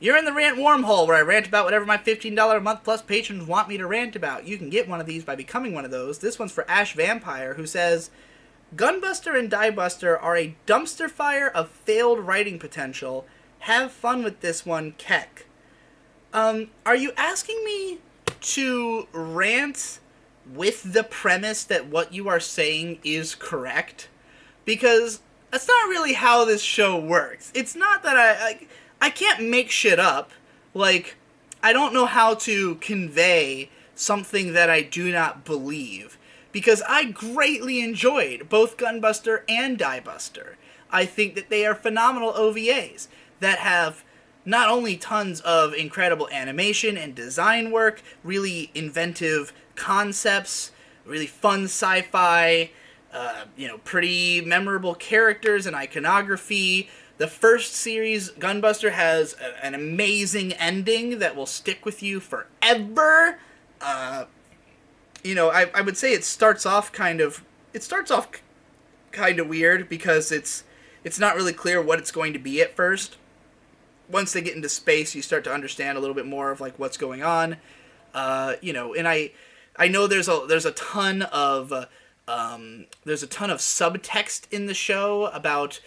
You're in the rant wormhole where I rant about whatever my $15 a month plus patrons want me to rant about. You can get one of these by becoming one of those. This one's for Ash Vampire, who says, Gunbuster and Diebuster are a dumpster fire of failed writing potential. Have fun with this one, Keck. Are you asking me to rant with the premise that what you are saying is correct? Because that's not really how this show works. It's not that I can't make shit up. Like, I don't know how to convey something that I do not believe. Because I greatly enjoyed both Gunbuster and Diebuster. I think that they are phenomenal OVAs that have not only tons of incredible animation and design work, really inventive concepts, really fun sci-fi, pretty memorable characters and iconography. The first series, Gunbuster, has an amazing ending that will stick with you forever. I would say it starts off kind of weird because it's not really clear what it's going to be at first. Once they get into space, you start to understand a little bit more of like what's going on. And I know there's a ton of subtext in the show about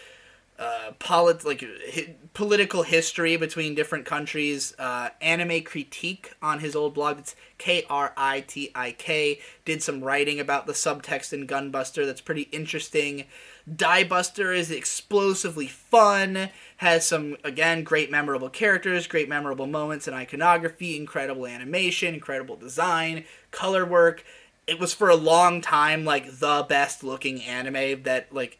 political history between different countries. Anime Critique on his old blog, that's Kritik, did some writing about the subtext in Gunbuster that's pretty interesting. Diebuster is explosively fun, has some, again, great memorable characters, great memorable moments and iconography, incredible animation, incredible design, color work. It was for a long time, like, the best looking anime that, like,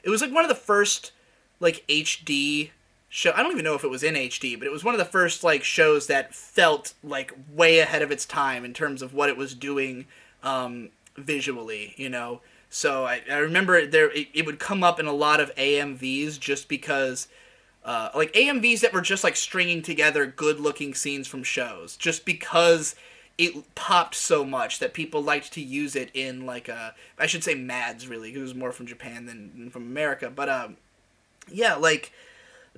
it was like one of the first, like, HD show. I don't even know if it was in HD, but it was one of the first, like, shows that felt, like, way ahead of its time in terms of what it was doing visually, you know? So I remember it would come up in a lot of AMVs just because, like, AMVs that were just, like, stringing together good-looking scenes from shows, just because it popped so much that people liked to use it in, like, I should say Mads, really, because it was more from Japan than from America, but, yeah, like,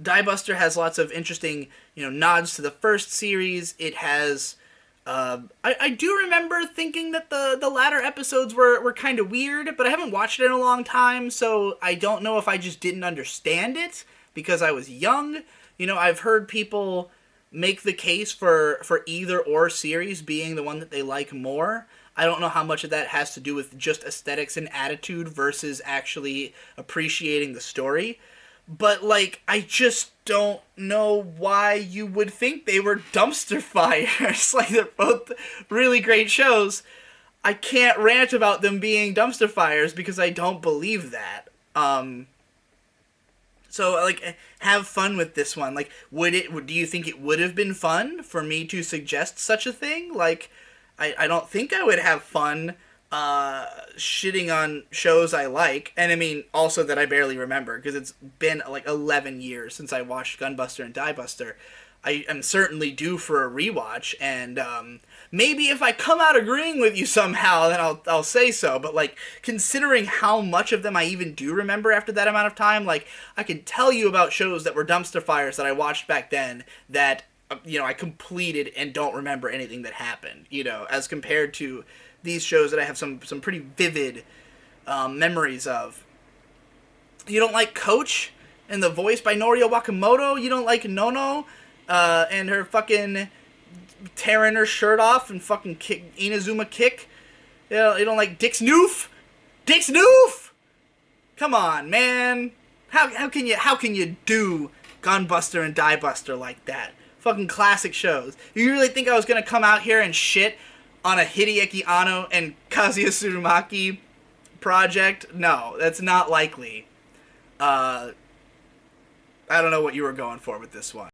Diebuster has lots of interesting, nods to the first series. It has, I do remember thinking that the latter episodes were kind of weird, but I haven't watched it in a long time, so I don't know if I just didn't understand it because I was young. I've heard people make the case for either or series being the one that they like more. I don't know how much of that has to do with just aesthetics and attitude versus actually appreciating the story. But, like, I just don't know why you would think they were dumpster fires. Like, they're both really great shows. I can't rant about them being dumpster fires because I don't believe that. So, like, have fun with this one. Like, do you think it would have been fun for me to suggest such a thing? Like, I don't think I would have fun shitting on shows I like, and I mean also that I barely remember because it's been like 11 years since I watched Gunbuster and Diebuster. I am certainly due for a rewatch, and maybe if I come out agreeing with you somehow, then I'll say so. But like, considering how much of them I even do remember after that amount of time, like, I can tell you about shows that were dumpster fires that I watched back then that I completed and don't remember anything that happened. As compared to these shows that I have some pretty vivid memories of. You don't like Coach and the voice by Norio Wakamoto? You don't like Nono and her fucking tearing her shirt off and fucking Inazuma kick? You don't like Dick's Noof? Dick's Noof? Come on, man. How can you do Gunbuster and Diebuster like that? Fucking classic shows. You really think I was gonna come out here and shit on a Hideaki Anno and Kazuya Tsurumaki project? No, that's not likely. I don't know what you were going for with this one.